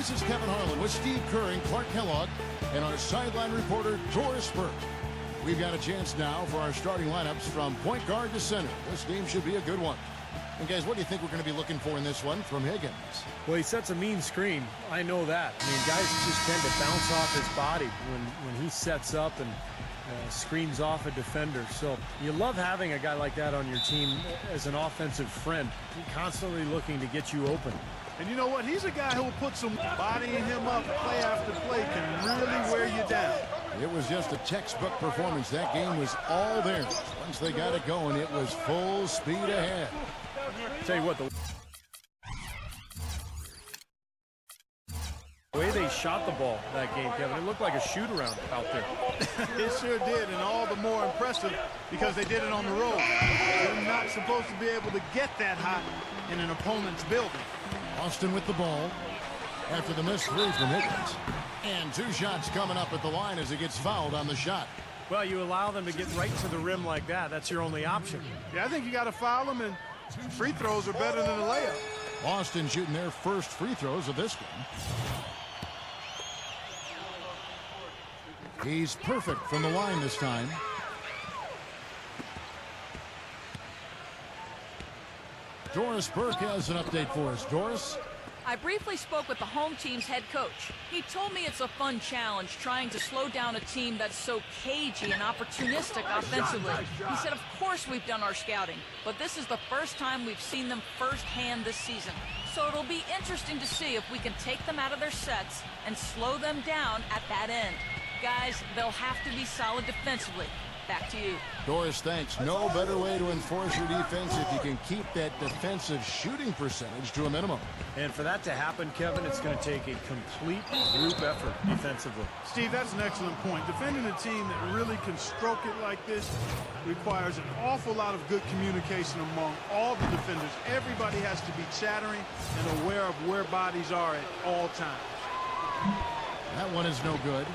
This is Kevin Harlan with Steve Kerr and Clark Kellogg and our sideline reporter, Doris Burke. We've got a chance now for our starting lineups from point guard to center. This game should be a good one. And guys, what do you think we're going to be looking for in this one from Higgins? Well, he sets a mean screen. I know that. I mean, guys just tend to bounce off his body when he sets up and screens off a defender. So you love having a guy like that on your team as an offensive friend. He's constantly looking to get you open. And you know what? He's a guy who will put some bodying him up play after play, can really wear you down. It was just a textbook performance. That game was all theirs. Once they got it going, it was full speed ahead. Tell you what, the way they shot the ball that game, Kevin, it looked like a shoot-around out there. It sure did, and all the more impressive because they did it on the road. They're not supposed to be able to get that hot in an opponent's building. Austin with the ball after the missed three from Higgins. And 2 shots coming up at the line as he gets fouled on the shot. Well, you allow them to get right to the rim like that. That's your only option. Yeah, I think you got to foul them, and free throws are better than a layup. Boston shooting their first free throws of this one. He's perfect from the line this time. Doris Burke has an update for us. Doris? I briefly spoke with the home team's head coach. He told me it's a fun challenge trying to slow down a team that's so cagey and opportunistic offensively. He said, of course we've done our scouting, but this is the first time we've seen them firsthand this season. So it'll be interesting to see if we can take them out of their sets and slow them down at that end. Guys, they'll have to be solid defensively. Back to you. Doris, thanks. No better way to enforce your defense if you can keep that defensive shooting percentage to a minimum. And for that to happen, Kevin, it's going to take a complete group effort defensively. Steve, that's an excellent point. Defending a team that really can stroke it like this requires an awful lot of good communication among all the defenders. Everybody has to be chattering and aware of where bodies are at all times. That one is no good.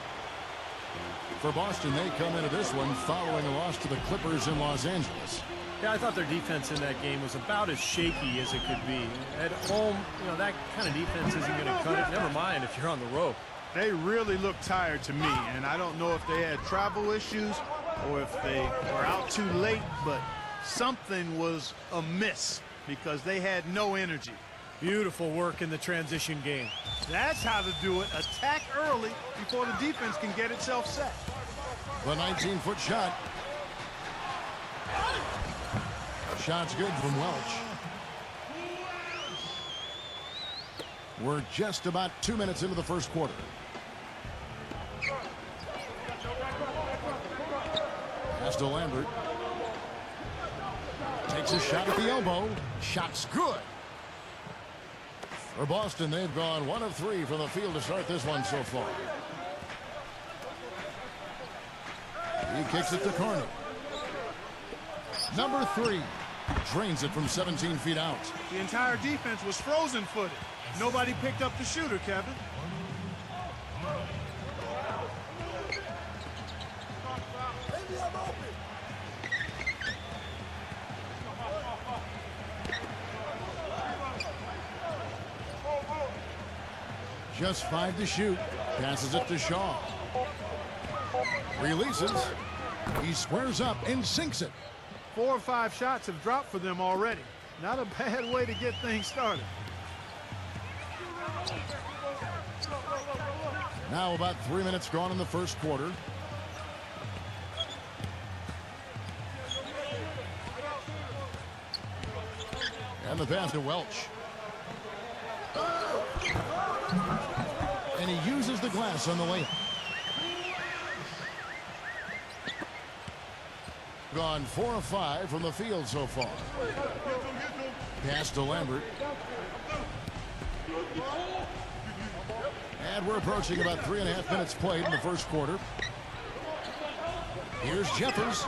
For Boston, they come into this one following a loss to the Clippers in Los Angeles. Yeah, I thought their defense in that game was about as shaky as it could be. At home, you know, that kind of defense isn't going to cut it. Never mind if you're on the road. They really look tired to me, and I don't know if they had travel issues or if they were out too late, but something was amiss because they had no energy. Beautiful work in the transition game. That's how to do it. Attack early before the defense can get itself set. The 19-foot shot. Shot's good from Welch. We're just about 2 minutes into the first quarter. Pass to Lambert. Takes a shot at the elbow. Shot's good. For Boston, they've gone 1 of 3 from the field to start this one so far. He kicks it to Carney. Number 3 drains it from 17 feet out. The entire defense was frozen-footed. Nobody picked up the shooter, Kevin. Just 5 to shoot. Passes it to Shaw. Releases. He squares up and sinks it. 4 or 5 shots have dropped for them already. Not a bad way to get things started. Now about 3 minutes gone in the first quarter. And the pass to Welch. And he uses the glass on the layup. Gone 4 of 5 from the field so far. Pass to Lambert. And we're approaching about 3.5 minutes played in the first quarter. Here's Jeffers.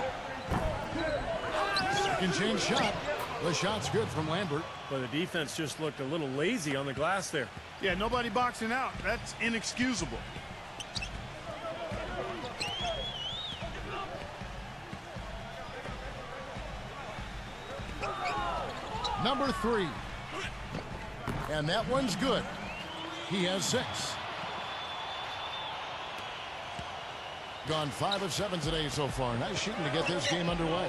Second chance shot. The shot's good from Lambert. But the defense just looked a little lazy on the glass there. Yeah, nobody boxing out. That's inexcusable. Number 3. And that one's good. He has 6. Gone 5 of 7 today so far. Nice shooting to get this game underway.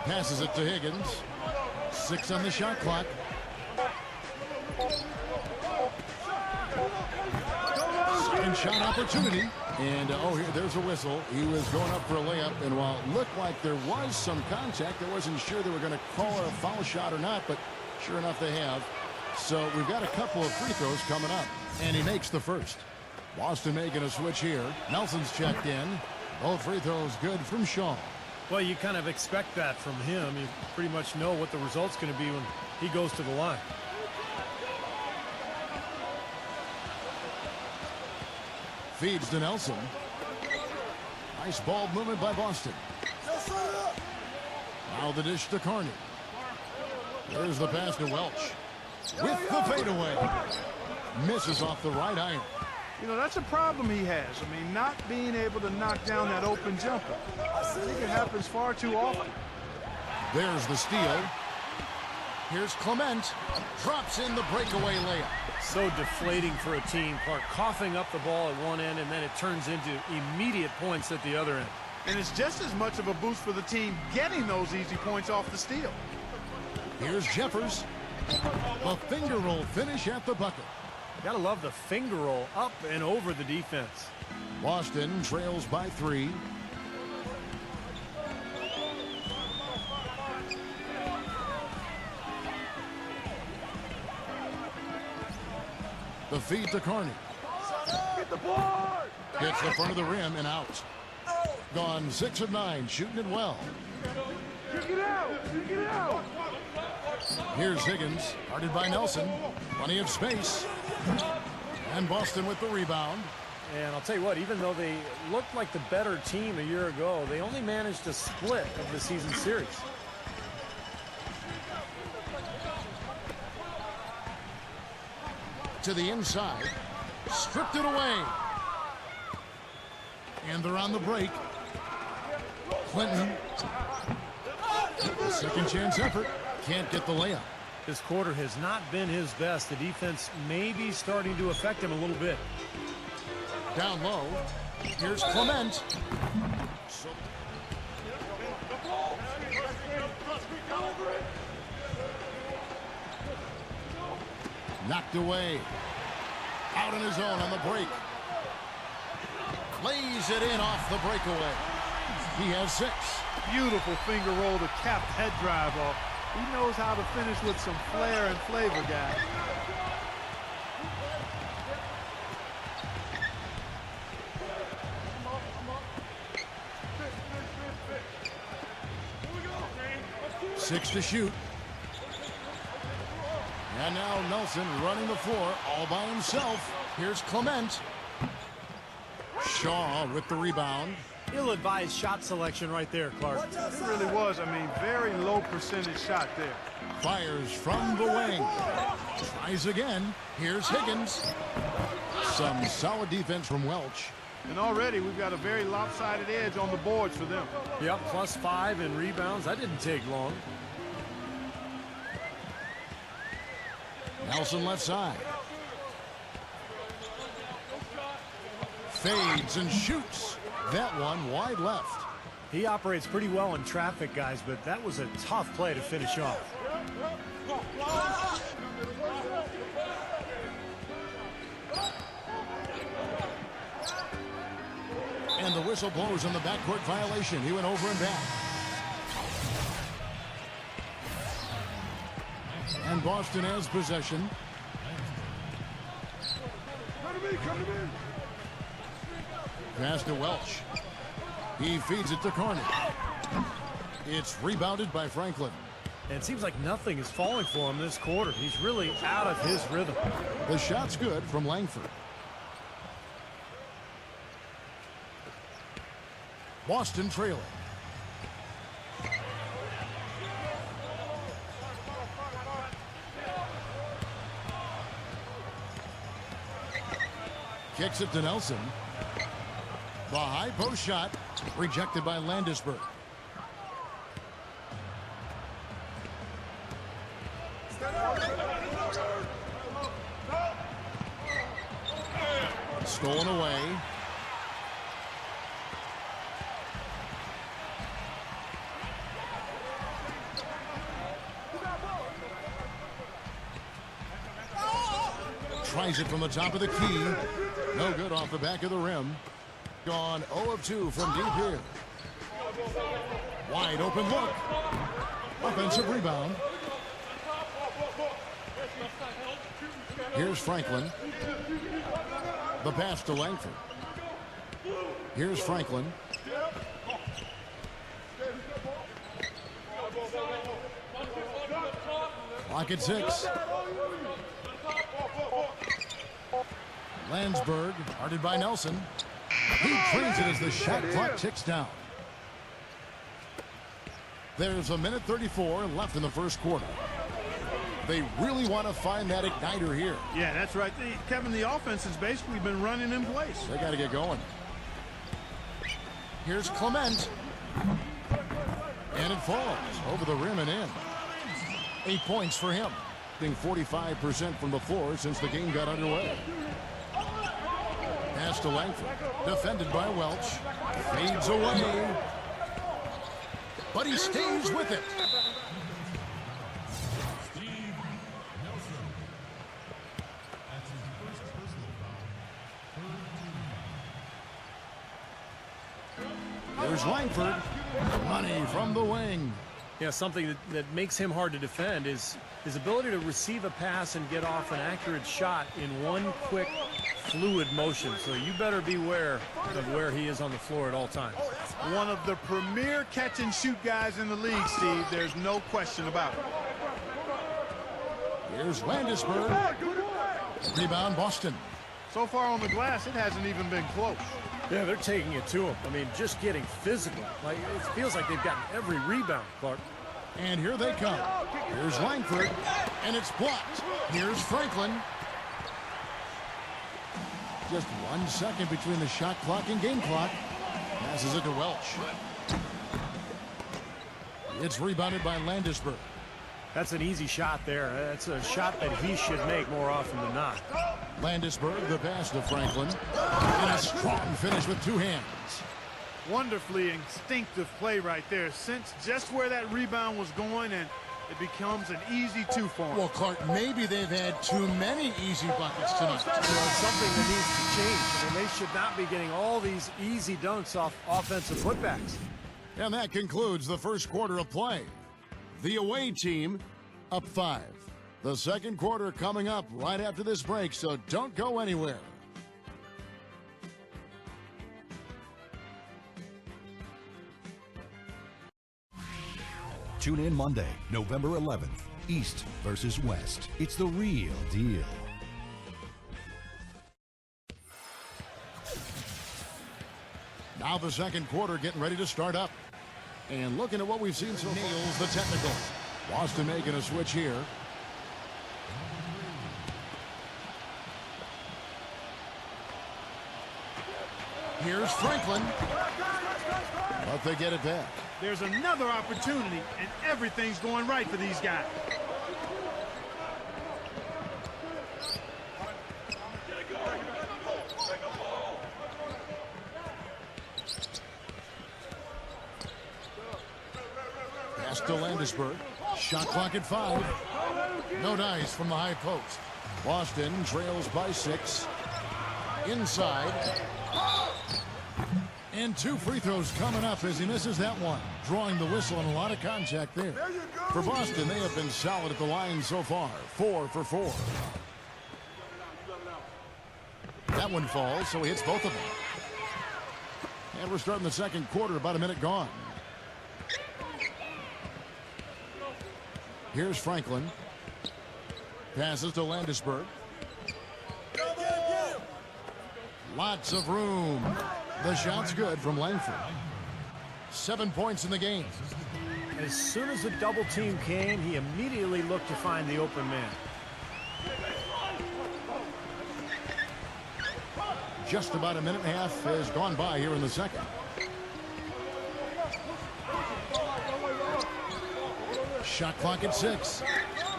Passes it to Higgins. 6 on the shot clock. Second shot opportunity. And, there's a whistle. He was going up for a layup, and while it looked like there was some contact, I wasn't sure they were going to call it a foul shot or not, but sure enough they have. So we've got a couple of free throws coming up, and he makes the first. Boston making a switch here. Nelson's checked in. Both free throws good from Shaw. Well, you kind of expect that from him. You pretty much know what the result's going to be when he goes to the line. Feeds to Nelson. Nice ball movement by Boston. Now the dish to Carney. There's the pass to Welch. With the fadeaway. Misses off the right iron. You know, that's a problem he has. I mean, not being able to knock down that open jumper. I think it happens far too often. There's the steal. Here's Clement. Drops in the breakaway layup. So deflating for a team. Clark coughing up the ball at one end, and then it turns into immediate points at the other end. And it's just as much of a boost for the team getting those easy points off the steal. Here's Jeffers. A finger roll finish at the bucket. Gotta love the finger roll up and over the defense. Boston trails by 3. The feed to Carney. Get the board! Hits the front of the rim and out. Gone 6 of 9, shooting it well. Kick it out! Kick it out! Here's Higgins, guarded by Nelson. Plenty of space. And Boston with the rebound. And I'll tell you what, even though they looked like the better team a year ago, they only managed a split of the season series. To the inside. Stripped it away. And they're on the break. Clinton. Second chance effort. Can't get the layup. This quarter has not been his best. The defense may be starting to affect him a little bit. Down low. Here's Clement. Knocked away. Out on his own on the break. Lays it in off the breakaway. He has 6. Beautiful finger roll to cap that drive off. He knows how to finish with some flair and flavor, guys. Six to shoot. And now Nelson running the floor all by himself. Here's Clement. Shaw with the rebound. Ill-advised shot selection right there, Clark. It really was. I mean, very low percentage shot there. Fires from the wing. Tries again. Here's Higgins. Some solid defense from Welch. And already we've got a very lopsided edge on the boards for them. Yep, +5 in rebounds. That didn't take long. Nelson left side. Fades and shoots. That one wide left. He operates pretty well in traffic, guys, but that was a tough play to finish off. And the whistle blows on the backcourt violation. He went over and back. And Boston has possession. Pass to Welch. He feeds it to Carney. It's rebounded by Franklin. And it seems like nothing is falling for him this quarter. He's really out of his rhythm. The shot's good from Langford. Boston trailing. Kicks it to Nelson. The high post shot rejected by Landisberg. Stolen away. Tries it from the top of the key. No good off the back of the rim. Gone 0 of 2 from deep here. Wide open look. Offensive rebound. Here's Franklin. The pass to Langford. Here's Franklin. Clock at 6. Landsberg, guarded by Nelson. He trains it as the shot clock ticks down. There's 1:34 left in the first quarter. They really want to find that igniter here. Yeah, that's right. Kevin, the offense has basically been running in place. They got to get going. Here's Clement. And it falls over the rim and in. 8 points for him. Being 45% from the floor since the game got underway. Pass to Langford. Defended by Welch. Fades away. But he stays with it. There's Langford. Money from the wing. Yeah, something that makes him hard to defend is his ability to receive a pass and get off an accurate shot in one quick, fluid motion. So you better beware of where he is on the floor at all times. One of the premier catch-and-shoot guys in the league, Steve. There's no question about it. Here's Landisberg. Rebound, Boston. So far on the glass, it hasn't even been close. Yeah, they're taking it to him. I mean, just getting physical. Like, it feels like they've gotten every rebound, Clark. And here they come. Here's Langford, and it's blocked. Here's Franklin. Just 1 second between the shot clock and game clock. Passes it to Welch. It's rebounded by Landisberg. That's an easy shot there. That's a shot that he should make more often than not. Landisberg, the pass to Franklin. And a strong finish with 2 hands. Wonderfully instinctive play right there. Sense just where that rebound was going, and it becomes an easy 2 for him. Well, Clark, maybe they've had too many easy buckets tonight. Well, it's something that needs to change. I mean, they should not be getting all these easy dunks off offensive putbacks. And that concludes the first quarter of play. The away team up 5. The second quarter coming up right after this break, so don't go anywhere. Tune in Monday, November 11th. East versus West. It's the real deal. Now the second quarter getting ready to start up. And looking at what we've seen so far. Nails the technical. Boston making a switch here. Here's Franklin. But they get it back. There's another opportunity, and everything's going right for these guys. Pass to Landisberg. Shot clock at 5. No dice from the high post. Boston trails by 6. Inside. And 2 free throws coming up as he misses that one. Drawing the whistle and a lot of contact there. For Boston, they have been solid at the line so far. 4 for 4. That one falls, so he hits both of them. And we're starting the second quarter, about a minute gone. Here's Franklin. Passes to Landisberg. Lots of room. The shot's good from Langford. 7 points in the game. As soon as the double team came, he immediately looked to find the open man. Just about a minute and a half has gone by here in the second. Shot clock at 6.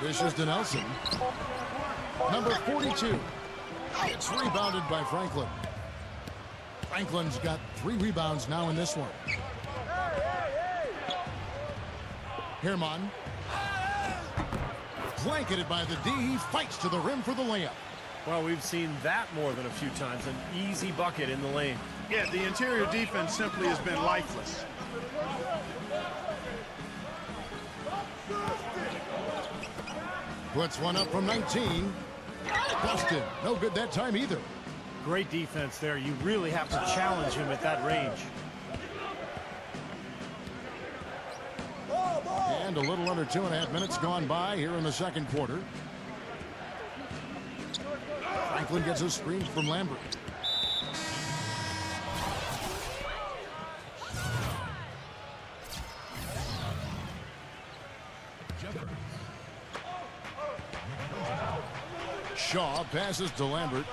This is to Nelson. Number 42. It's rebounded by Franklin. Franklin's got 3 rebounds now in this one. Herman. Blanketed by the D. He fights to the rim for the layup. Well, we've seen that more than a few times. An easy bucket in the lane. Yeah, the interior defense simply has been lifeless. Puts one up from 19. Busted. No good that time either. Great defense there. You really have to challenge him at that range. And a little under 2.5 minutes gone by here in the second quarter. Franklin gets a screen from Lambert. Shaw passes to Lambert.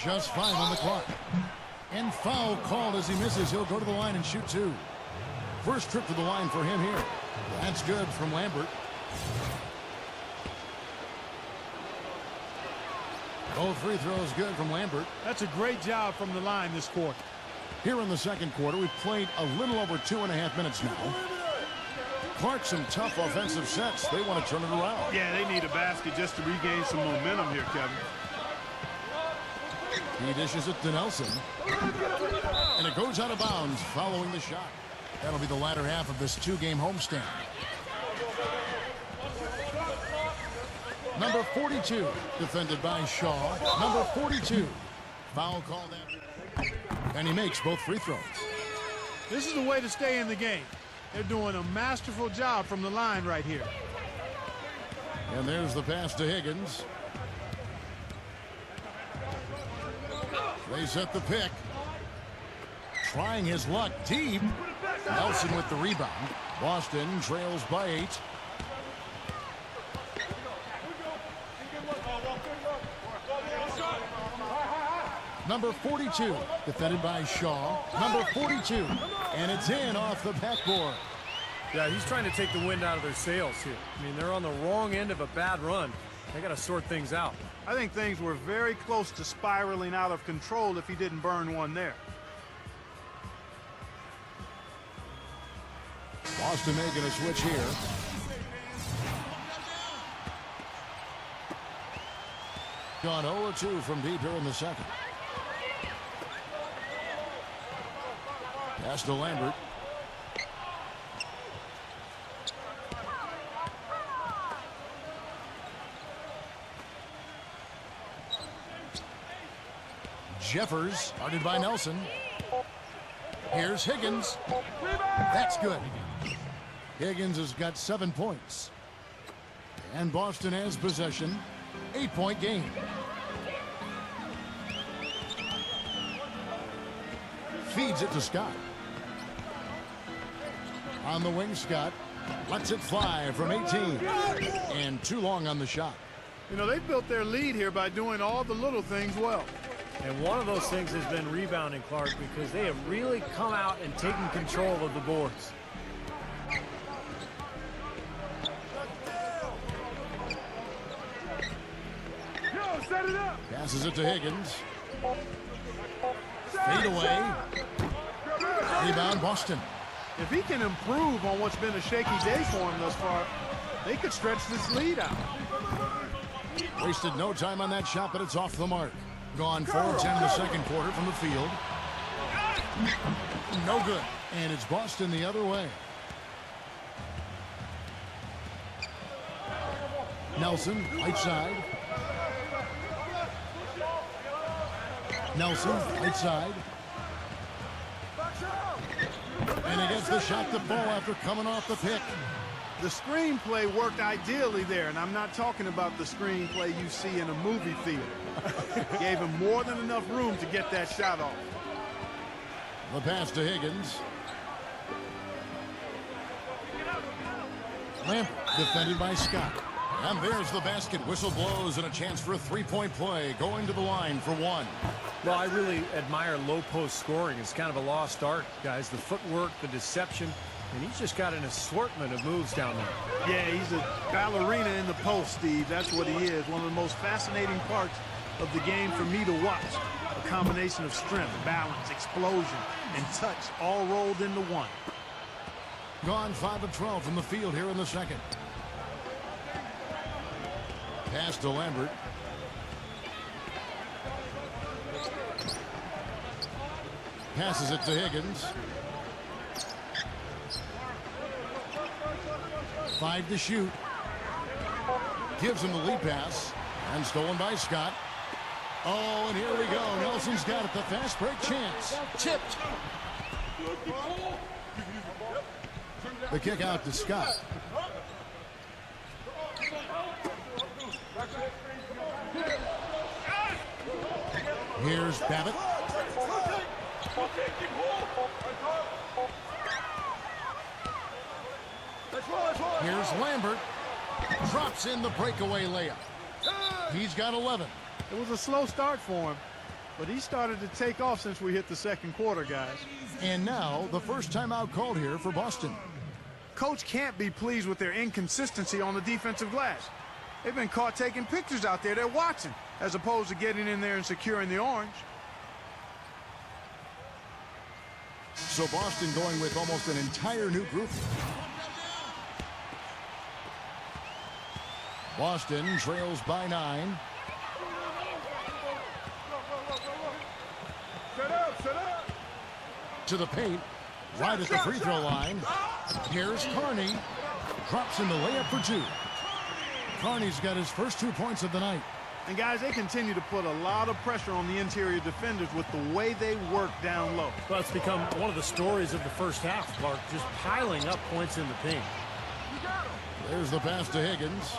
Just 5 on the clock. And foul called as he misses. He'll go to the line and shoot 2. First trip to the line for him here. That's good from Lambert. Both free throws good from Lambert. That's a great job from the line this quarter. Here in the second quarter, we've played a little over 2.5 minutes now. Clark, some tough offensive sets. They want to turn it around. Yeah, they need a basket just to regain some momentum here, Kevin. He dishes it to Nelson. And it goes out of bounds following the shot. That'll be the latter half of this 2-game homestand. Number 42, defended by Shaw. Number 42, foul called after. And he makes both free throws. This is the way to stay in the game. They're doing a masterful job from the line right here. And there's the pass to Higgins. They set the pick. Trying his luck deep. Nelson with the rebound. Boston trails by 8. Number 42, defended by Shaw. Number 42, and it's in off the backboard. Yeah, he's trying to take the wind out of their sails here. I mean, they're on the wrong end of a bad run. They got to sort things out. I think things were very close to spiraling out of control if he didn't burn one there. Boston making a switch here. Gone 0-2 from deep here in the second. Pass to Lambert. Jeffers, guarded by Nelson. Here's Higgins. That's good. Higgins has got 7 points. And Boston has possession. 8-point game. Feeds it to Scott. On the wing, Scott lets it fly from 18. And too long on the shot. You know, they've built their lead here by doing all the little things well. And one of those things has been rebounding, Clark, because they have really come out and taken control of the boards. Set it up. Passes it to Higgins. Fade away. Rebound, Boston. If he can improve on what's been a shaky day for him thus far, they could stretch this lead out. Wasted no time on that shot, but it's off the mark. Gone 4-10 in the second quarter from the field. No good. And it's Boston the other way. Nelson, right side. Nelson, right side. And he gets the shot to fall after coming off the pick. The screenplay worked ideally there, and I'm not talking about the screenplay you see in a movie theater. Gave him more than enough room to get that shot off. The pass to Higgins. Lambert defended by Scott. And there's the basket. Whistle blows and a chance for a three-point play. Going to the line for one. Well, I really admire low post scoring. It's kind of a lost art, guys. The footwork, the deception, and he's just got an assortment of moves down there. Yeah, he's a ballerina in the post, Steve. That's what he is. One of the most fascinating parts of the game for me to watch. A combination of strength, balance, explosion, and touch all rolled into one. Gone 5 of 12 from the field here in the second. Pass to Lambert. Passes it to Higgins. 5 to shoot. Gives him the lead pass. And stolen by Scott. Oh, and here we go. Nelson's got it. The fast break chance. Tipped. The kick out to Scott. Here's Babbitt. Here's Lambert. Drops in the breakaway layup. He's got 11. It was a slow start for him, but he started to take off since we hit the second quarter, guys. And now the first timeout called here for Boston. Coach can't be pleased with their inconsistency on the defensive glass. They've been caught taking pictures out there. They're watching, as opposed to getting in there and securing the orange. So Boston going with almost an entire new group. Boston trails by 9. To the paint, right at the free throw line. Here's Carney. Drops in the layup for 2. Carney's got his first 2 points of the night. And guys, they continue to put a lot of pressure on the interior defenders with the way they work down low. Well, it's become one of the stories of the first half, Clark, just piling up points in the paint. There's the pass to Higgins.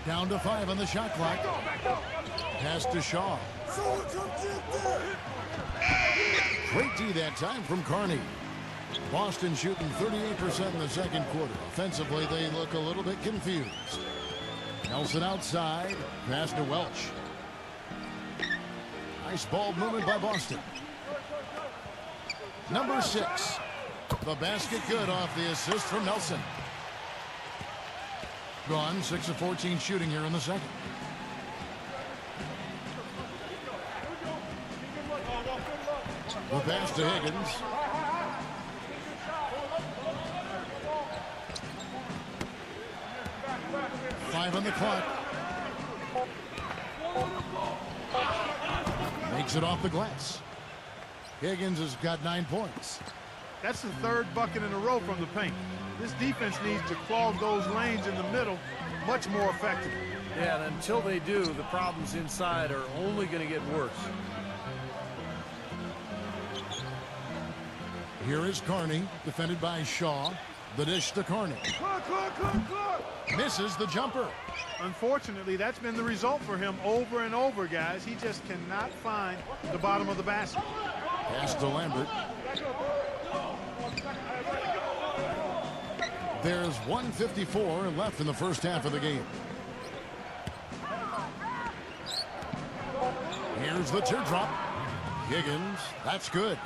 Down to 5 on the shot clock. Pass to Shaw. Great D that time from Carney. Boston shooting 38% in the second quarter. Offensively, they look a little bit confused. Nelson outside. Pass to Welch. Nice ball movement by Boston. Number 6. The basket good off the assist from Nelson. Gone 6 of 14 shooting here in the second. The pass to Higgins. Five on the clock. Makes it off the glass. Higgins has got 9 points. That's the third bucket in a row from the paint. This defense needs to clog those lanes in the middle much more effectively. Yeah, and until they do, the problems inside are only going to get worse. Here is Carney, defended by Shaw. The dish to Carney. Misses the jumper. Unfortunately, that's been the result for him over and over, guys. He just cannot find the bottom of the basket. Pass to Lambert. There's 1:54 left in the first half of the game. Here's the teardrop. Higgins, that's good.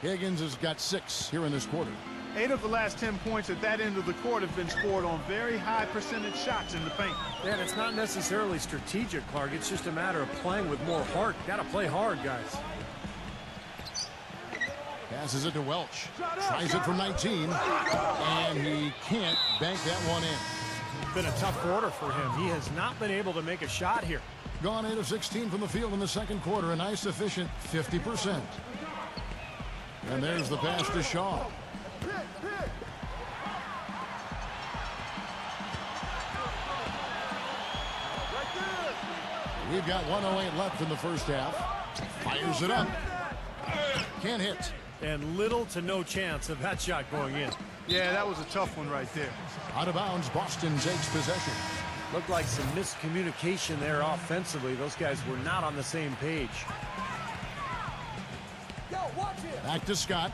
Higgins has got 6 here in this quarter. 8 of the last 10 points at that end of the court have been scored on very high percentage shots in the paint. Yeah, and it's not necessarily strategic, Clark. It's just a matter of playing with more heart. Got to play hard, guys. Passes it to Welch. Tries it from 19. And he can't bank that one in. Been a tough quarter for him. He has not been able to make a shot here. Gone 8 of 16 from the field in the second quarter. A nice efficient 50%. And there's the pass to Shaw. We've got 1:08 left in the first half. Fires it up. Can't hit. And little to no chance of that shot going in. Yeah, that was a tough one right there. Out of bounds, Boston takes possession. Looked like some miscommunication there offensively. Those guys were not on the same page. Back to Scott.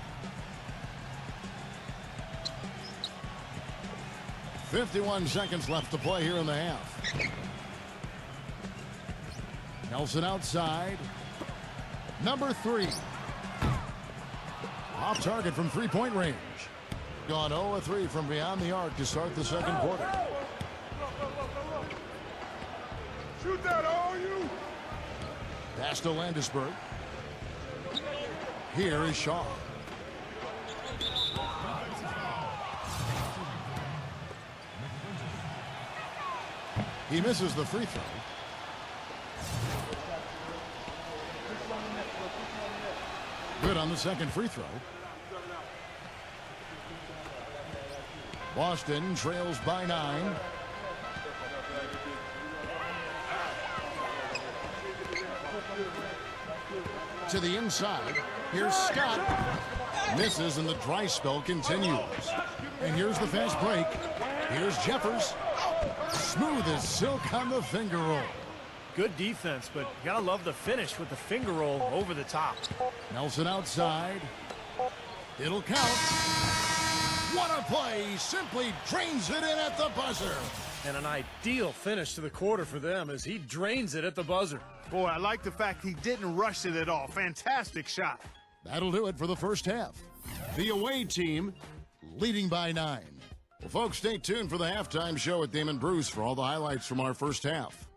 51 seconds left to play here in the half. Nelson outside. Number 3. Off target from three-point range. Gone 0-3 from beyond the arc to start the second quarter. Shoot that, all you! Pass to Landisberg. Here is Shaw. He misses the free throw. Good on the second free throw. Boston trails by 9. To the inside. Here's Scott. Misses and the dry spell continues. And here's the fast break. Here's Jeffers. Smooth as silk on the finger roll. Good defense, but you gotta love the finish with the finger roll over the top. Nelson outside. It'll count. What a play. Simply drains it in at the buzzer. And an ideal finish to the quarter for them as he drains it at the buzzer. Boy, I like the fact he didn't rush it at all. Fantastic shot. That'll do it for the first half. The away team leading by 9. Well, folks, stay tuned for the halftime show with Damon Bruce for all the highlights from our first half.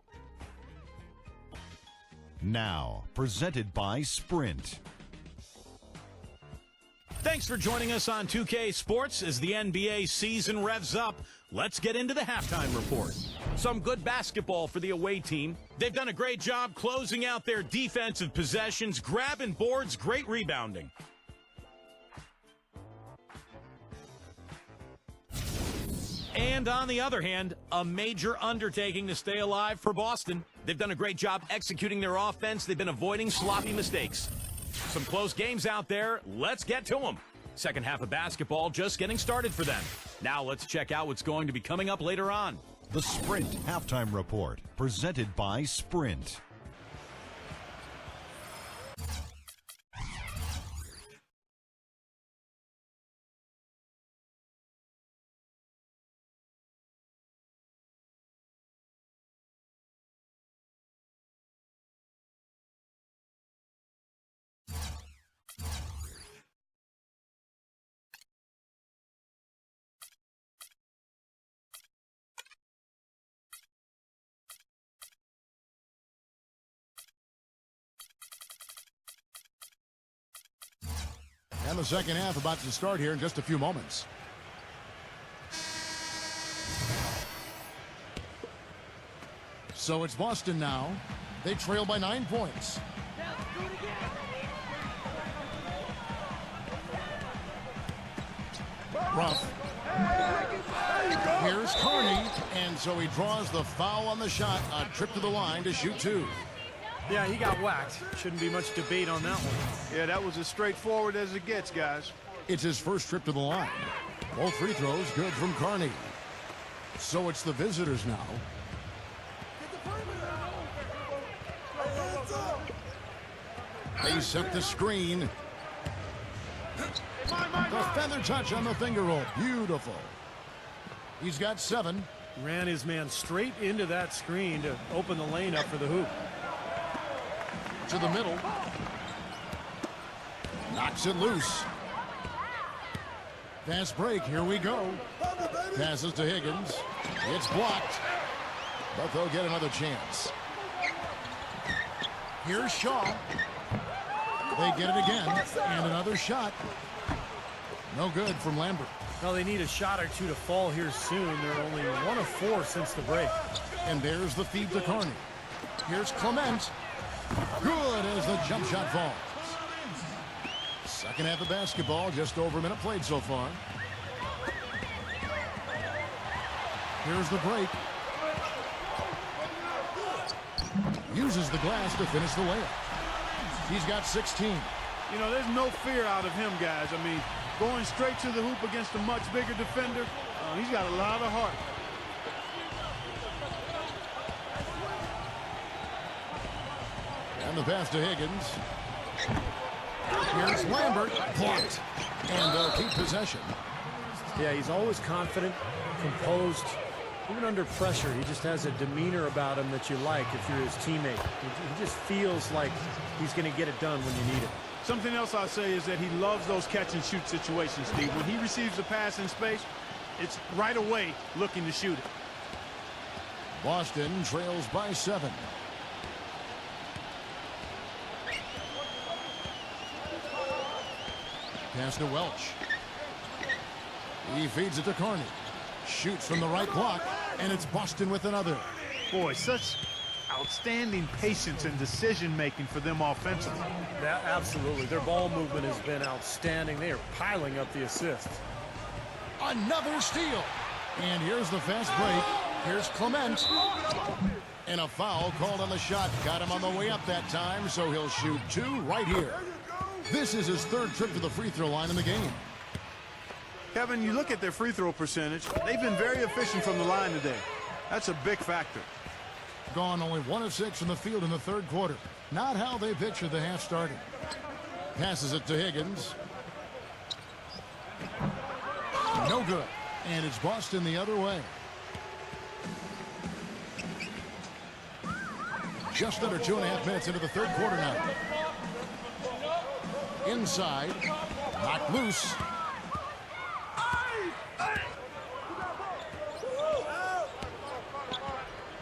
Now, presented by Sprint. Thanks for joining us on 2K Sports as the NBA season revs up. Let's get into the halftime report. Some good basketball for the away team. They've done a great job closing out their defensive possessions, grabbing boards, great rebounding. And on the other hand, a major undertaking to stay alive for Boston. They've done a great job executing their offense. They've been avoiding sloppy mistakes. Some close games out there. Let's get to them. Second half of basketball just getting started for them. Now let's check out what's going to be coming up later on. The Sprint Halftime Report, presented by Sprint. And the second half about to start here in just a few moments. So it's Boston now. They trail by 9 points. Ruff. Here's Carney, and so he draws the foul on the shot. A trip to the line to shoot 2. Yeah, he got whacked. Shouldn't be much debate on that one. Yeah, that was as straightforward as it gets, guys. It's his first trip to the line. Both free throws good from Carney. So it's the visitors now. They set the screen. The feather touch on the finger roll. Beautiful. He's got 7. Ran his man straight into that screen to open the lane up for the hoop. To the middle. Knocks it loose. Fast break. Here we go. Passes to Higgins. It's blocked. But they'll get another chance. Here's Shaw. They get it again. And another shot. No good from Lambert. Well, they need a shot or two to fall here soon. They're only 1 of 4 since the break. And there's the feed to Carney. Here's Clement. Good as the jump shot falls. Second half of basketball, just over a minute played so far. Here's the break. Uses the glass to finish the layup. He's got 16. You know, there's no fear out of him, guys. I mean, going straight to the hoop against a much bigger defender, he's got a lot of heart. And the pass to Higgins. Here's Lambert. Blocked. And they'll keep possession. Yeah, he's always confident, composed. Even under pressure, he just has a demeanor about him that you like if you're his teammate. He just feels like he's going to get it done when you need it. Something else I'll say is that he loves those catch-and-shoot situations, Steve. When he receives a pass in space, it's right away looking to shoot it. Boston trails by 7. Pass to Welch. He feeds it to Carney. Shoots from the right block, and it's Boston with another. Boy, such outstanding patience and decision-making for them offensively. Yeah, absolutely. Their ball movement has been outstanding. They are piling up the assists. Another steal. And here's the fast break. Here's Clement. And a foul called on the shot. Got him on the way up that time, so he'll shoot 2 right here. This is his 3rd trip to the free throw line in the game. Kevin, you look at their free throw percentage. They've been very efficient from the line today. That's a big factor. Gone only 1 of 6 from the field in the 3rd quarter. Not how they pictured the half starting. Passes it to Higgins. No good. And it's Boston the other way. Just under 2.5 minutes into the 3rd quarter now. Inside. Knocked loose.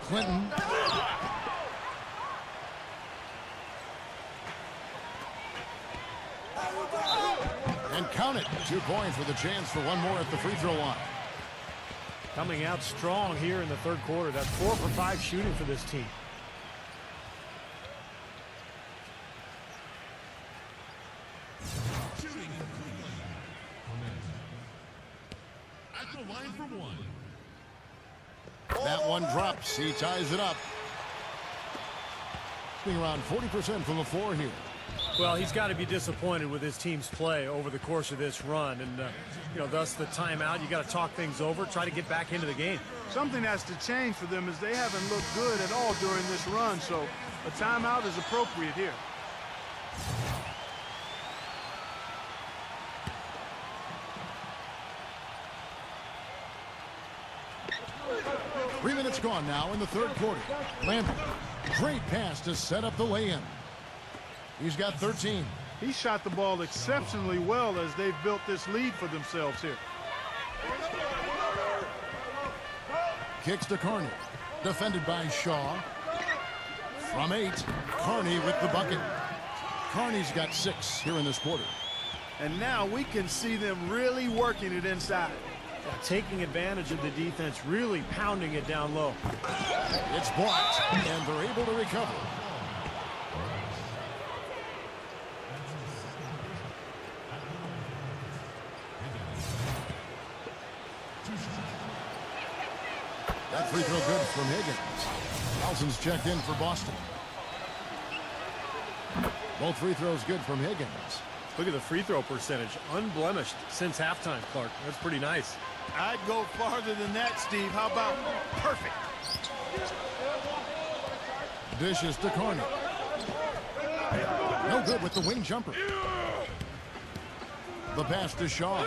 Clinton. And count it. 2 points with a chance for one more at the free throw line. Coming out strong here in the 3rd quarter. That's 4 for 5 shooting for this team. At the line for 1. That one drops. He ties it up. Being around 40% from the floor here. Well, he's got to be disappointed with his team's play over the course of this run. And, thus the timeout. You got to talk things over, try to get back into the game. Something has to change for them as they haven't looked good at all during this run. So a timeout is appropriate here. Three minutes gone now in the 3rd quarter. Lambert, great pass to set up the lay-in. He's got 13. He shot the ball exceptionally well as they've built this lead for themselves here. Kicks to Carney. Defended by Shaw. From 8, Carney with the bucket. Carney's got 6 here in this quarter. And now we can see them really working it inside. Taking advantage of the defense, really pounding it down low. It's blocked, and they're able to recover. That free throw good from Higgins. Nelson's checked in for Boston. Both free throws good from Higgins. Look at the free throw percentage, unblemished since halftime, Clark. That's pretty nice. I'd go farther than that, Steve. How about perfect? Dishes to Carney. No good with the wing jumper. The pass to Shaw.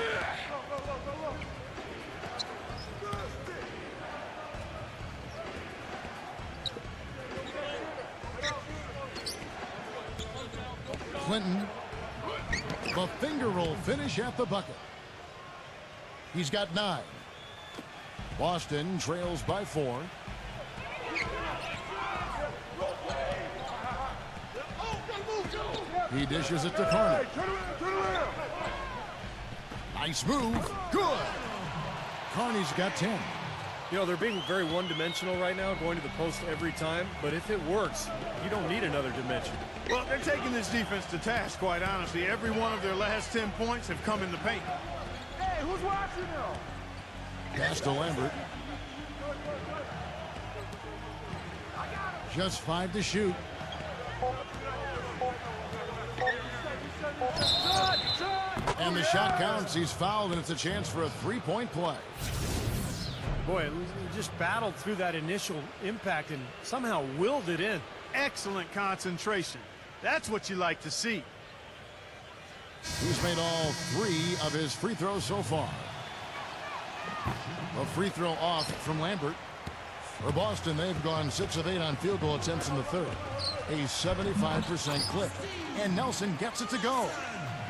Clinton. The finger roll finish at the bucket. He's got 9. Boston trails by 4. He dishes it to Carney. Nice move. Good. Carney's got 10. They're being very one-dimensional right now, going to the post every time. But if it works, you don't need another dimension. Well, they're taking this defense to task, quite honestly. Every one of their last 10 points have come in the paint. Hey, who's watching now? Pass to Lambert. Just 5 to shoot. And the shot counts. He's fouled, and it's a chance for a 3-point play. Boy, he just battled through that initial impact and somehow willed it in. Excellent concentration. That's what you like to see. He's made all 3 of his free throws so far. A free throw off from Lambert. For Boston, they've gone 6 of 8 on field goal attempts in the third. A 75% clip. And Nelson gets it to go.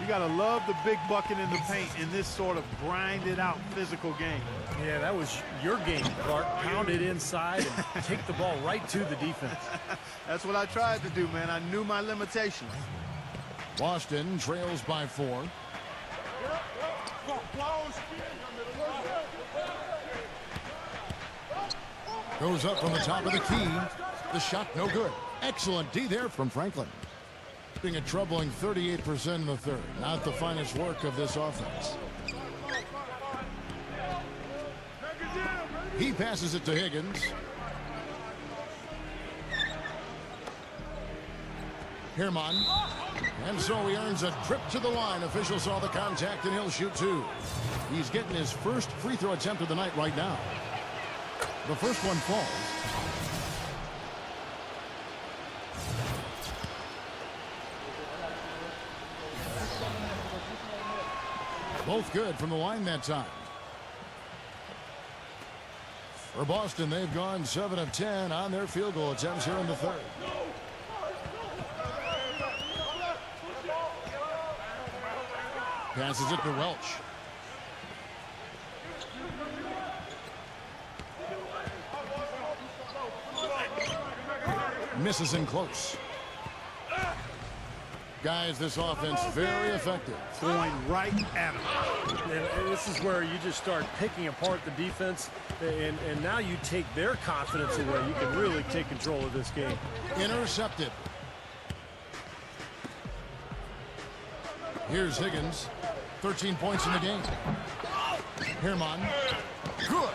You got to love the big bucket in the paint in this sort of grinded out physical game. Yeah, that was your game, Clark. Pound it inside and take the ball right to the defense. That's what I tried to do, man. I knew my limitations. Boston trails by 4. Goes up from the top of the key. The shot no good. Excellent D there from Franklin. Being a troubling 38% in the third. Not the finest work of this offense. He passes it to Higgins. Herman. And so he earns a trip to the line. Official saw the contact and he'll shoot 2. He's getting his first free throw attempt of the night right now. The first one falls. Both good from the line that time. For Boston, they've gone 7 of 10 on their field goal attempts here in the third. Passes it to Welch. Misses in close. Guys, this offense very effective. Going right at him. And this is where you just start picking apart the defense, and now you take their confidence away. You can really take control of this game. Intercepted. Here's Higgins. 13 points in the game. Herman. Good.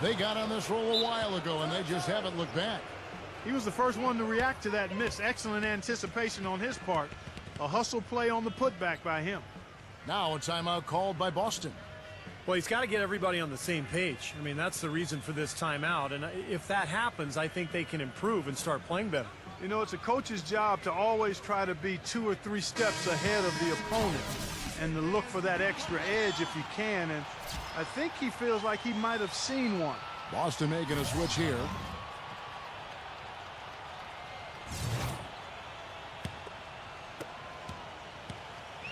They got on this roll a while ago, and they just haven't looked back. He was the first one to react to that miss. Excellent anticipation on his part. A hustle play on the putback by him. Now a timeout called by Boston. Well, he's got to get everybody on the same page. I mean, that's the reason for this timeout. And if that happens, I think they can improve and start playing better. You know, it's a coach's job to always try to be 2 or 3 steps ahead of the opponent and to look for that extra edge if you can. And I think he feels like he might have seen one. Boston making a switch here.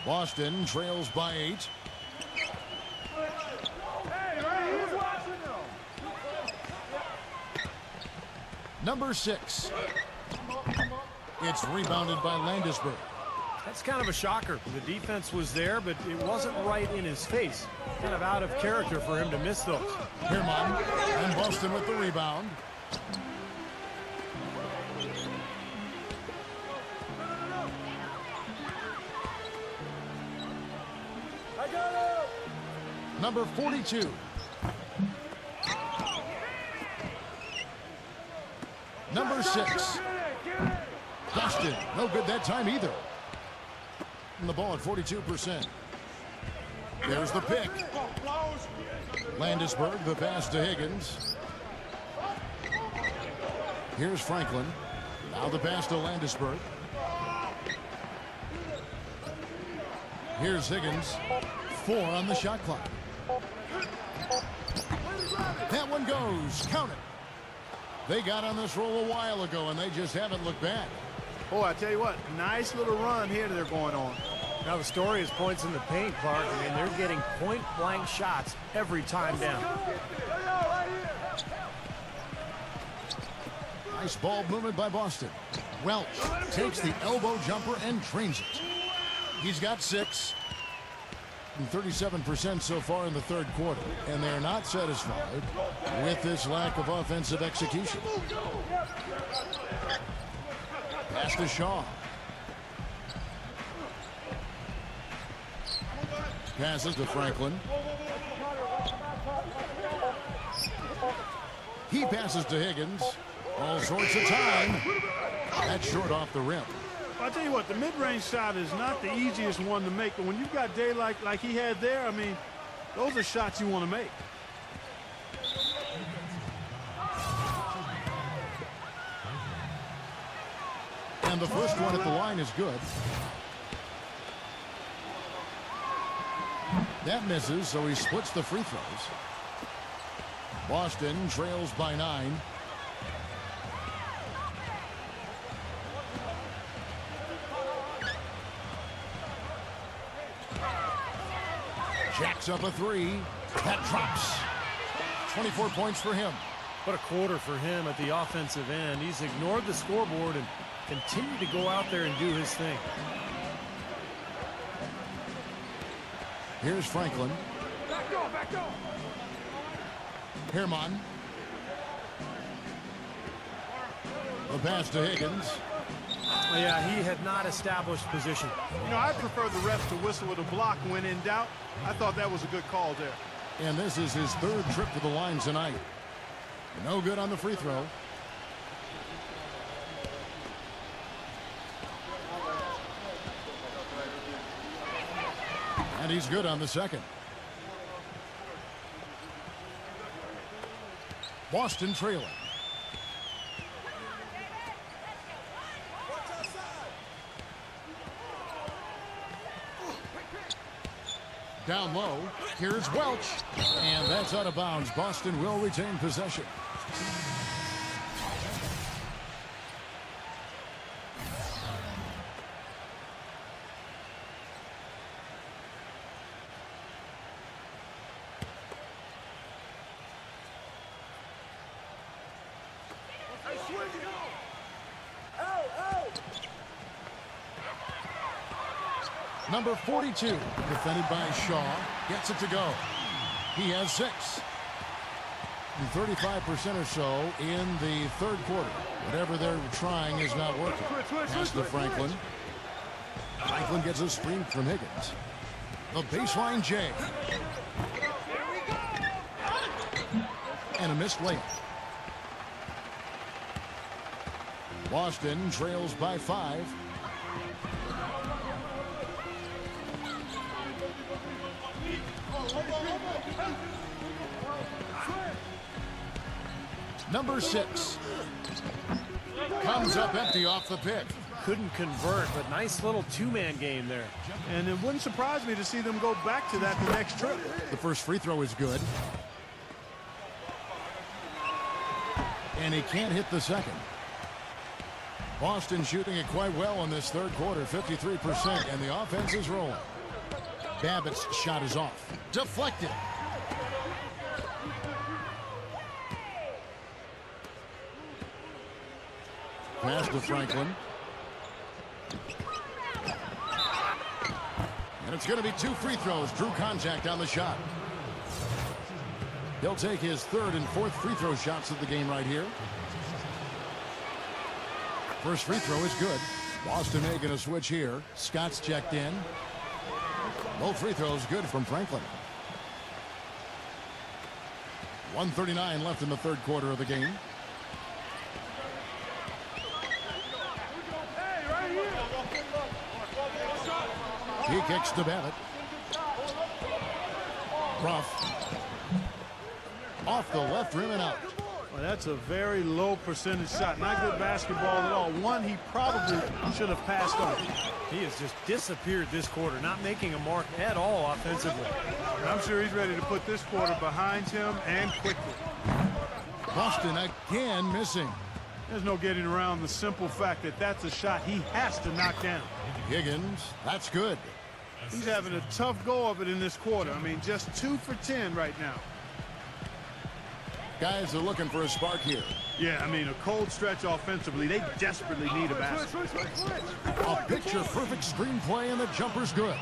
Boston trails by 8. Number 6. It's rebounded by Landisberg. That's kind of a shocker. The defense was there, but it wasn't right in his face. Kind of out of character for him to miss those. Herman and Boston with the rebound. Number 42. Number 6. Boston, no good that time either. And the ball at 42%. There's the pick. Landisberg, the pass to Higgins. Here's Franklin. Now the pass to Landisberg. Here's Higgins. 4 on the shot clock. That one goes. Count it. They got on this roll a while ago, and they just haven't looked back. Boy, I tell you what, nice little run here they're going on. Now the story is points in the paint, Clark. I mean, they're getting point-blank shots every time down. Nice ball movement by Boston. Welch takes the elbow jumper and trains it. He's got 6. And 37% so far in the third quarter, and they're not satisfied with this lack of offensive execution. Pass to Shaw. Passes to Franklin. He passes to Higgins. All sorts of time. That's short off the rim. I'll tell you what, the mid-range shot is not the easiest one to make, but when you've got daylight like he had there, I mean, those are shots you want to make. And the first one at the line is good. That misses, so he splits the free throws. Boston trails by 9. Jacks up a 3. That drops. 24 points for him. What a quarter for him at the offensive end. He's ignored the scoreboard and continued to go out there and do his thing. Here's Franklin. Back go. Herman. The pass to Higgins. Yeah, he had not established position. You know, I prefer the refs to whistle with a block when in doubt. I thought that was a good call there. And this is his 3rd trip to the line tonight. No good on the free throw. And he's good on the 2nd. Boston trailing. Down low, here's Welch, and that's out of bounds. Boston will retain possession. Number 42, defended by Shaw, gets it to go. He has 6. And 35% or so in the 3rd quarter. Whatever they're trying is not working. Pass to Franklin. Franklin gets a screen from Higgins. The baseline J. And a missed layup. Boston trails by 5. Number 6 comes up empty off the pick. Couldn't convert, but nice little two-man game there. And it wouldn't surprise me to see them go back to that the next trip. The first free throw is good. And he can't hit the 2nd. Boston shooting it quite well in this 3rd quarter, 53%, and the offense is rolling. Babbitt's shot is off. Deflected. Pass to Franklin. And it's going to be 2 free throws. Drew contact on the shot. He'll take his 3rd and 4th free throw shots of the game right here. First free throw is good. Boston making a switch here. Scott's checked in. Both free throws good from Franklin. 1:39 left in the 3rd quarter of the game. He kicks to Babbitt. Ruff. Off the left rim and out. Well, that's a very low percentage shot. Not good basketball at all. One he probably should have passed on. He has just disappeared this quarter, not making a mark at all offensively. And I'm sure he's ready to put this quarter behind him and quickly. Boston again missing. There's no getting around the simple fact that that's a shot he has to knock down. Higgins, that's good. He's having a tough go of it in this quarter. I mean, just 2 for 10 right now. Guys are looking for a spark here. Yeah, I mean, a cold stretch offensively. They desperately need a basket. A picture-perfect screenplay, and the jumper's good.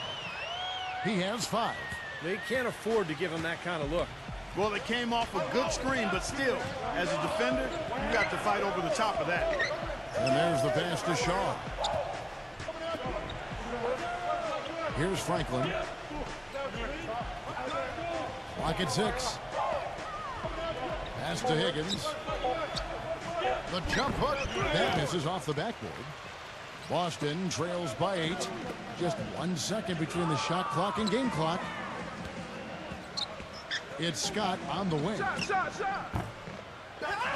He has 5. They can't afford to give him that kind of look. Well, it came off a good screen, but still, as a defender, you got to fight over the top of that. And there's the pass to Shaw. Here's Franklin. Clock at 6. Pass to Higgins. The jump hook. That misses off the backboard. Boston trails by 8. Just 1 second between the shot clock and game clock. It's Scott on the wing.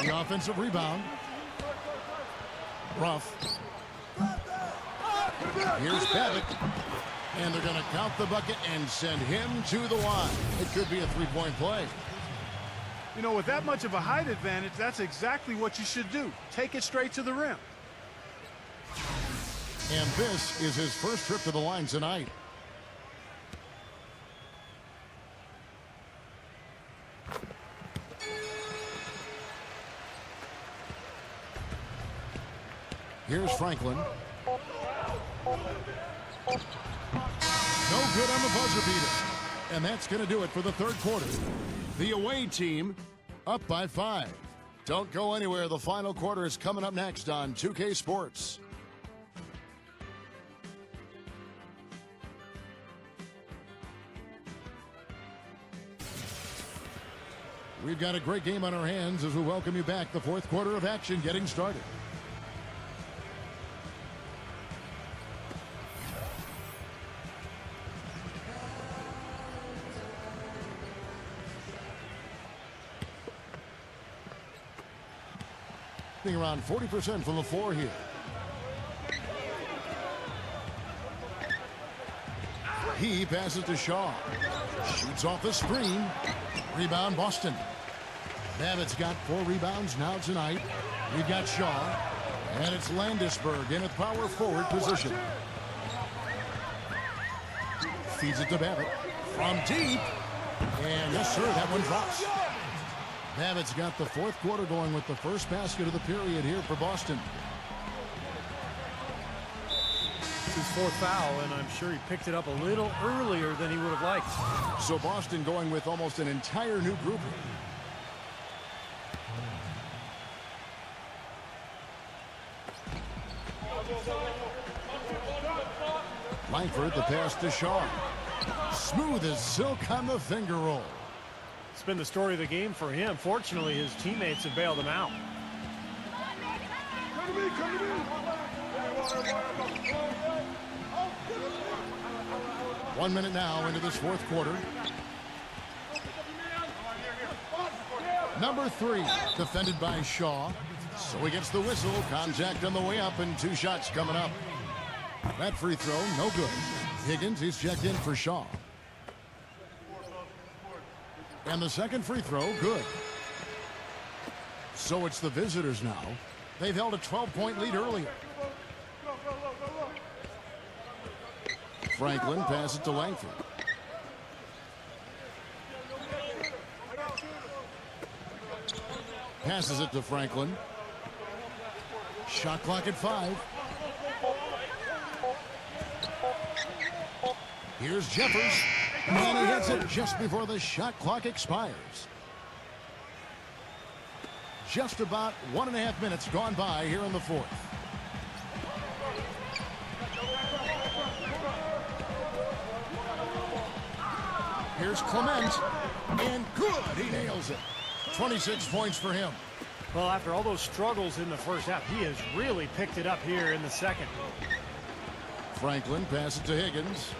The offensive rebound. Ruff. Here's Babbitt. And they're going to count the bucket and send him to the line. It could be a three-point play. You know, with that much of a height advantage, that's exactly what you should do. Take it straight to the rim. And this is his first trip to the line tonight. Here's Franklin. No good on the buzzer beater. And that's going to do it for the third quarter. The away team up by 5. Don't go anywhere. The final quarter is coming up next on 2K Sports. We've got a great game on our hands as we welcome you back. The fourth quarter of action getting started. Around 40% from the floor here. He passes to Shaw. Shoots off the screen. Rebound Boston. Babbitt's got 4 rebounds now tonight. We've got Shaw. And it's Landisberg in a power forward position. Feeds it to Babbitt. From deep. And yes, sir, that one drops. Babbitt's got the fourth quarter going with the first basket of the period here for Boston. It's his fourth foul, and I'm sure he picked it up a little earlier than he would have liked. So Boston going with almost an entire new group. Langford, the pass to Shaw. Smooth as silk on the finger roll. It's been the story of the game for him. Fortunately, his teammates have bailed him out. 1 minute now into this fourth quarter. Number 3, defended by Shaw. So he gets the whistle. Contact on the way up and 2 shots coming up. That free throw, no good. Higgins, he's checked in for Shaw. And the second free throw, good. So it's the visitors now. They've held a 12-point lead earlier. Franklin passes it to Langford. Passes it to Franklin. Shot clock at 5. Here's Jeffers. And he hits it just before the shot clock expires. Just about 1.5 minutes gone by here in the fourth. Here's Clement. And good. He nails it. 26 points for him. Well, after all those struggles in the first half, he has really picked it up here in the second. Franklin passes it to Higgins.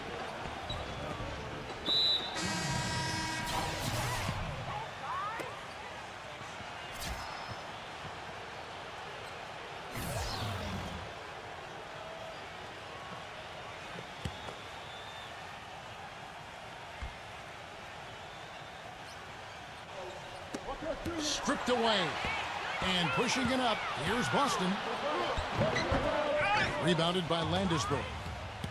Stripped away. And pushing it up. Here's Boston. Rebounded by Landisberg.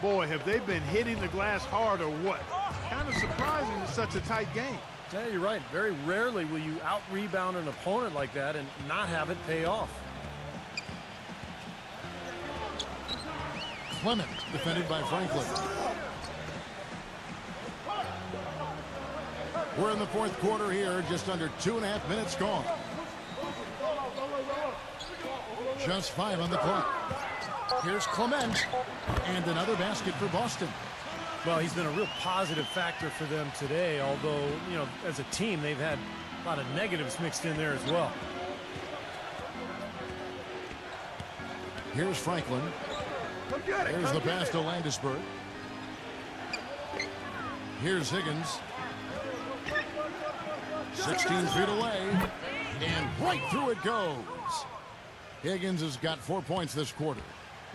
Boy, have they been hitting the glass hard or what? Kind of surprising in such a tight game. Yeah, you're right. Very rarely will you out-rebound an opponent like that and not have it pay off. Clement, defended by Franklin. We're in the fourth quarter here, just under 2.5 minutes gone. Just 5 on the clock. Here's Clement, and another basket for Boston. Well, he's been a real positive factor for them today, although, you know, as a team, they've had a lot of negatives mixed in there as well. Here's Franklin. Here's the pass to Landisberg. Here's Higgins. 16 feet away, and right through it goes. Higgins has got 4 points this quarter.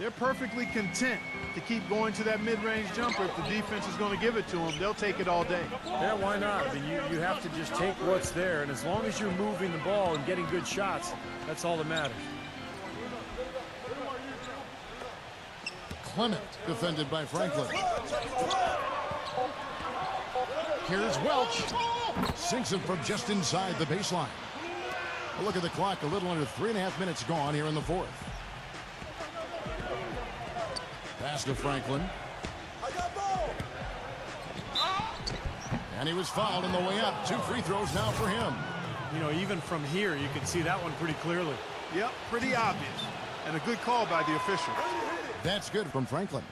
They're perfectly content to keep going to that mid-range jumper. If the defense is going to give it to them, they'll take it all day. Yeah, why not? I mean, you have to just take what's there, and as long as you're moving the ball and getting good shots, that's all that matters. Clement defended by Franklin. Here's Welch. Sinks it from just inside the baseline. A look at the clock, a little under 3.5 minutes gone here in the fourth. Pass to Franklin. And he was fouled on the way up. 2 free throws now for him. You know, even from here, you can see that one pretty clearly. Yep, pretty obvious. And a good call by the official. That's good from Franklin.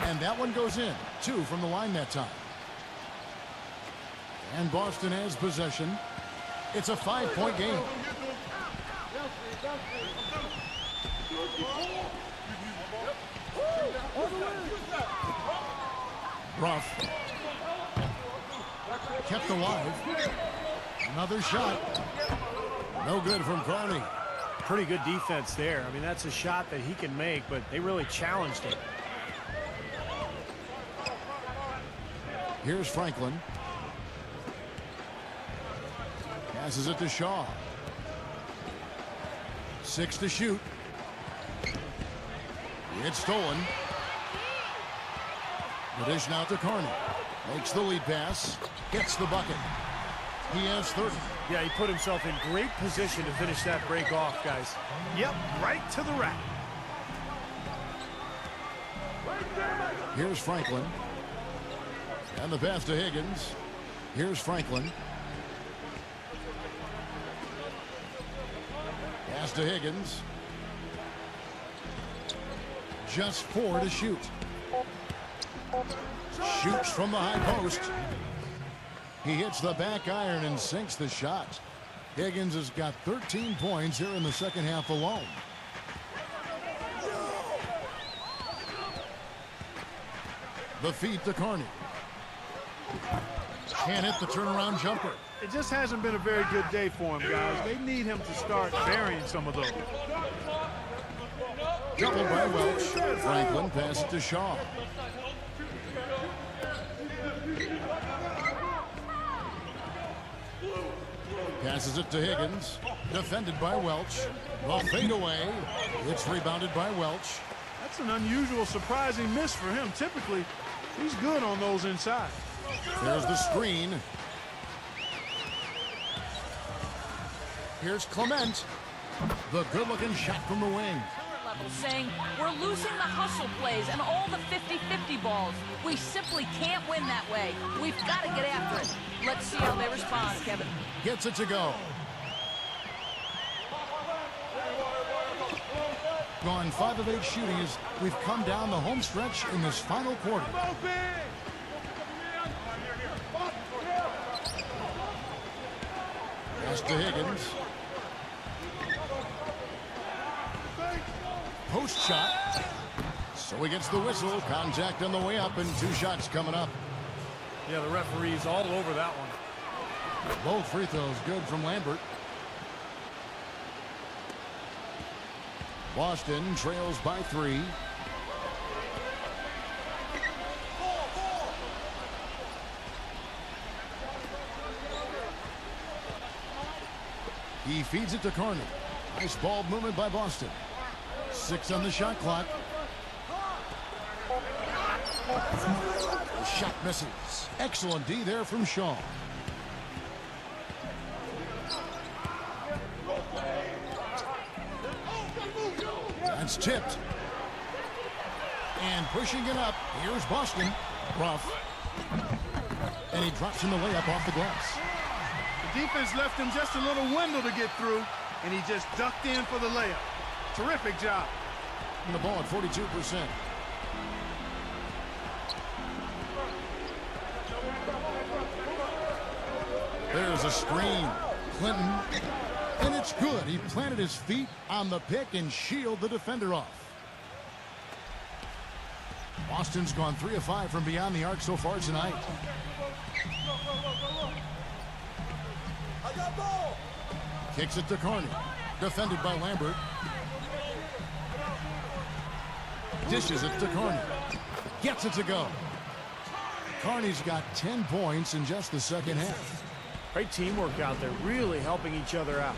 And that one goes in. 2 from the line that time. And Boston has possession. It's a 5-point game. Ruff. Kept alive. Another shot. No good from Carney. Pretty good defense there. I mean, that's a shot that he can make, but they really challenged it. Here's Franklin. Passes it to Shaw. 6 to shoot. It's stolen. The dish now to Carney. Makes the lead pass. Gets the bucket. He has 30. Yeah, he put himself in great position to finish that break off, guys. Yep, right to the rack. Here's Franklin. And the pass to Higgins. Here's Franklin. Pass to Higgins. Just 4 to shoot. Shoots from the high post. He hits the back iron and sinks the shot. Higgins has got 13 points here in the second half alone. The feed to Carney. Can't hit the turnaround jumper. It just hasn't been a very good day for him, guys. They need him to start burying some of those. Double by Welch. Franklin passes to Shaw. Passes it to Higgins. Defended by Welch. The fadeaway. It's rebounded by Welch. That's an unusual, surprising miss for him. Typically, he's good on those inside. There's the screen. Here's Clement. The good-looking shot from the wing. Saying we're losing the hustle plays and all the 50-50 balls. We simply can't win that way. We've got to get after it. Let's see how they respond, Kevin. Gets it to go. Gone 5 of 8 shooting as we've come down the home stretch in this final quarter. Pass to Higgins. Post shot. So he gets the whistle. Contact on the way up and 2 shots coming up. Yeah, the referee's all over that one. Both free throws good from Lambert. Boston trails by 3. He feeds it to Carney. Nice ball movement by Boston. 6 on the shot clock. The shot misses. Excellent D there from Shaw. That's tipped. And pushing it up. Here's Boston. Ruff. And he drops in the layup off the glass. The defense left him just a little window to get through, and he just ducked in for the layup. Terrific job. And the ball at 42%. There's a screen. Clinton. And it's good. He planted his feet on the pick and shielded the defender off. Boston's gone 3 of 5 from beyond the arc so far tonight. Kicks it to Carney. Defended by Lambert. Dishes it to Carney. Gets it to go. Carney's got 10 points in just the second half. Great teamwork out there, really helping each other out.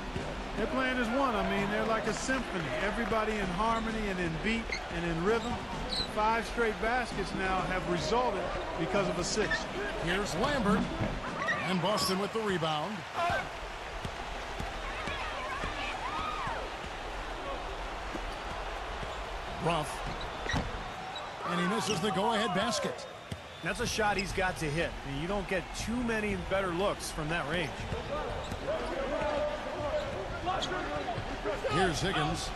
Their plan is one. I mean, they're like a symphony. Everybody in harmony and in beat and in rhythm. 5 straight baskets now have resulted because of a 6. Here's Lambert. And Boston with the rebound. Ruff. And he misses the go-ahead basket. That's a shot he's got to hit. You don't get too many better looks from that range. Here's Higgins.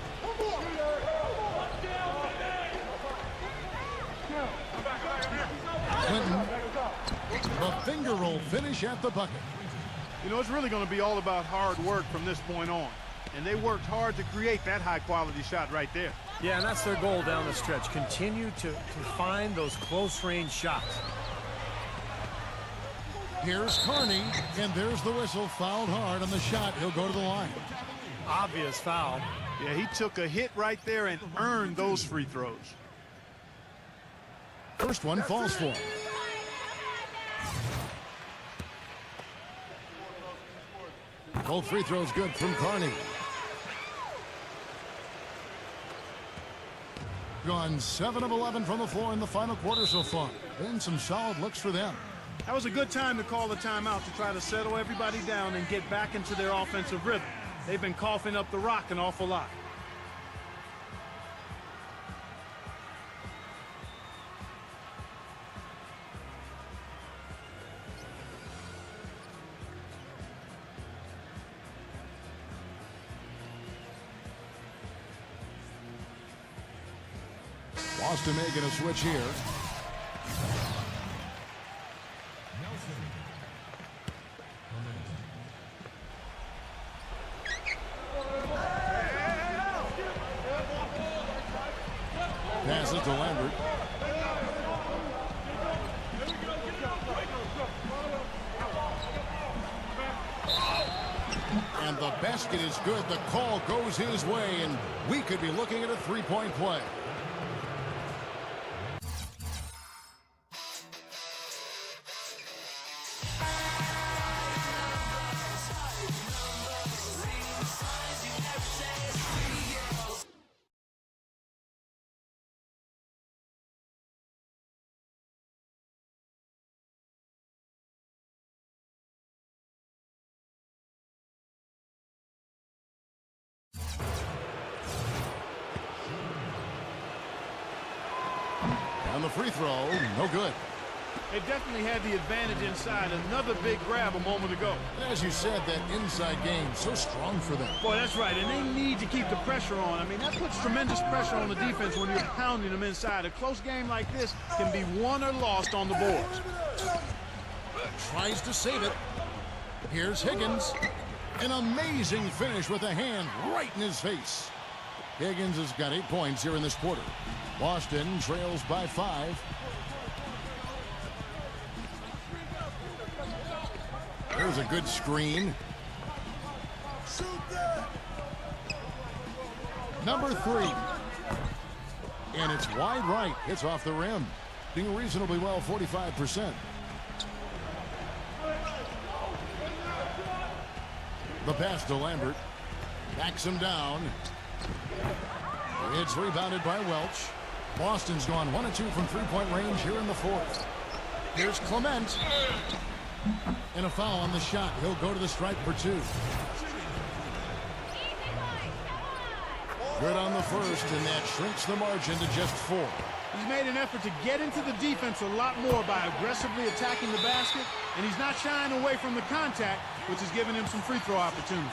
Clinton. The finger roll finish at the bucket. You know, it's really going to be all about hard work from this point on. And they worked hard to create that high-quality shot right there. Yeah, and that's their goal down the stretch. Continue to find those close-range shots. Here's Carney, and there's the whistle. Fouled hard on the shot. He'll go to the line. Obvious foul. Yeah, he took a hit right there and earned those free throws. First one falls for him. Both free throws good from Carney. Gone 7 of 11 from the floor in the final quarter so far. Been some solid looks for them. That was a good time to call the timeout to try to settle everybody down and get back into their offensive rhythm. They've been coughing up the rock an awful lot. Boston making a switch here. Pass it to Lambert. And the basket is good. The call goes his way, and we could be looking at a three-point play. And the free throw, no good. They definitely had the advantage inside. Another big grab a moment ago. As you said, that inside game, so strong for them. Boy, that's right, and they need to keep the pressure on. I mean, that puts tremendous pressure on the defense when you're pounding them inside. A close game like this can be won or lost on the boards. Tries to save it. Here's Higgins. An amazing finish with a hand right in his face. Higgins has got 8 points here in this quarter. Boston trails by 5. There's a good screen. Number 3. And it's wide right. It's off the rim. Doing reasonably well, 45%. The pass to Lambert. Backs him down. It's rebounded by Welch. Boston's gone 1 of 2 from three-point range here in the fourth. Here's Clement. And a foul on the shot. He'll go to the stripe for 2. Good on the first, and that shrinks the margin to just 4. He's made an effort to get into the defense a lot more by aggressively attacking the basket, and he's not shying away from the contact, which is giving him some free throw opportunities.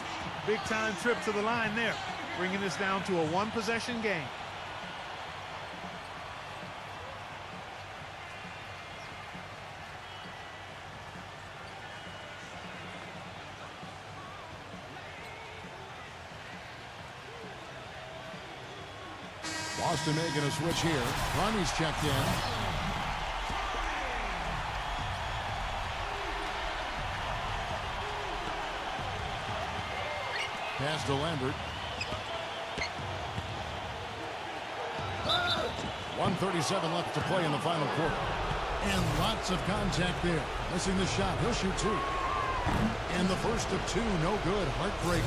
Big-time trip to the line there, bringing this down to a one-possession game. Boston making a switch here. Ronnie's checked in. Pass to Lambert. 1:37 left to play in the final quarter. And lots of contact there. Missing the shot. He'll shoot two. And the first of two. No good. Heartbreaking.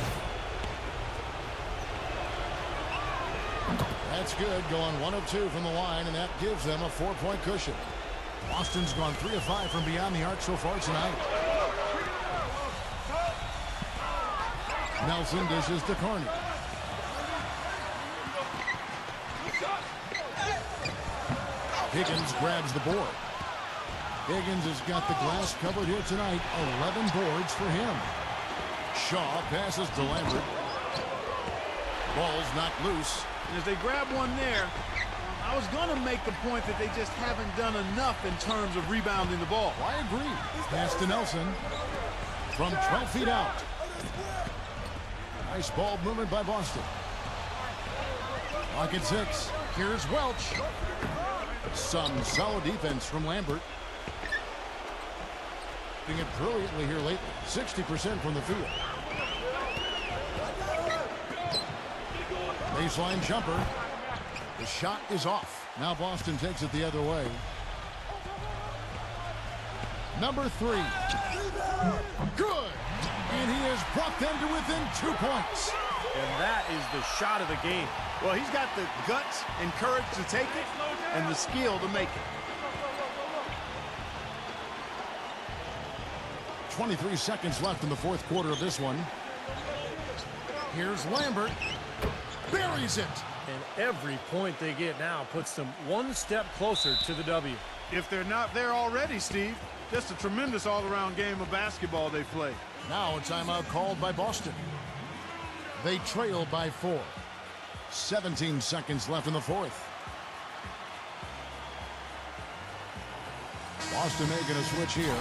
That's good. Going 1 of 2 from the line, and that gives them a 4-point cushion. Boston's gone 3 of 5 from beyond the arc so far tonight. Nelson dishes to Carney. Higgins grabs the board. Higgins has got the glass covered here tonight. 11 boards for him. Shaw passes to Lambert. Ball's knocked loose. And as they grab one there, I was going to make the point that they just haven't done enough in terms of rebounding the ball. I agree. Pass to Nelson. From 12 feet out. Nice ball movement by Boston. Clock at 6. Here's Welch. Some solid defense from Lambert. Doing it brilliantly here lately. 60% from the field. Baseline jumper. The shot is off. Now Boston takes it the other way. Number 3. Good. And he has brought them to within 2 points. And that is the shot of the game. Well, he's got the guts and courage to take it and the skill to make it. 23 seconds left in the fourth quarter of this one. Here's Lambert. Buries it. And every point they get now puts them one step closer to the W. If they're not there already, Steve, just a tremendous all-around game of basketball they play. Now a timeout called by Boston. They trail by 4. 17 seconds left in the fourth. Boston making a switch here.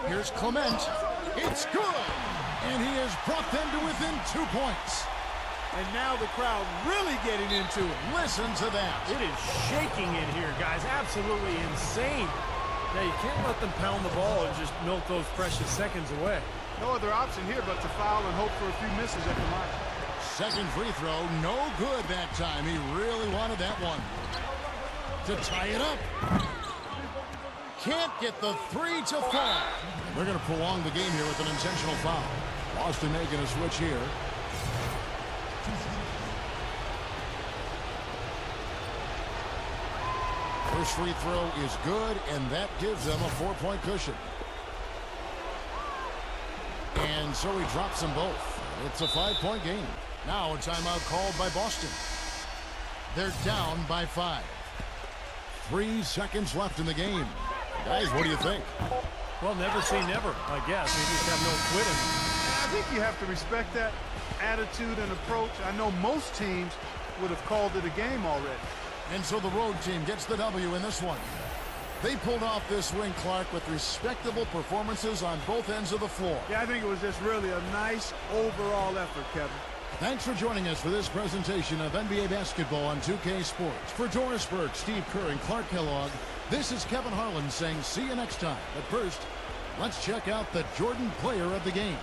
Here's Clement. It's good. And he has brought them to within 2 points. And now the crowd really getting into it. Listen to that. It is shaking in here, guys. Absolutely insane. Yeah, you can't let them pound the ball and just milk those precious seconds away. No other option here but to foul and hope for a few misses at the line. Second free throw, no good that time. He really wanted that one. To tie it up. Can't get the 3 to fall. They're going to prolong the game here with an intentional foul. Boston making a switch here. First free throw is good, and that gives them a 4-point cushion. And so he drops them both. It's a 5-point game. Now a timeout called by Boston. They're down by 5. 3 seconds left in the game. Guys, what do you think? Well, never say never, I guess. We just have no quitting. I think you have to respect that attitude and approach. I know most teams would have called it a game already. And so the road team gets the W in this one. They pulled off this win, Clark, with respectable performances on both ends of the floor. Yeah, I think it was just really a nice overall effort, Kevin. Thanks for joining us for this presentation of NBA basketball on 2K Sports. For Doris Burke, Steve Kerr, and Clark Kellogg, this is Kevin Harlan saying see you next time. But first, let's check out the Jordan player of the game.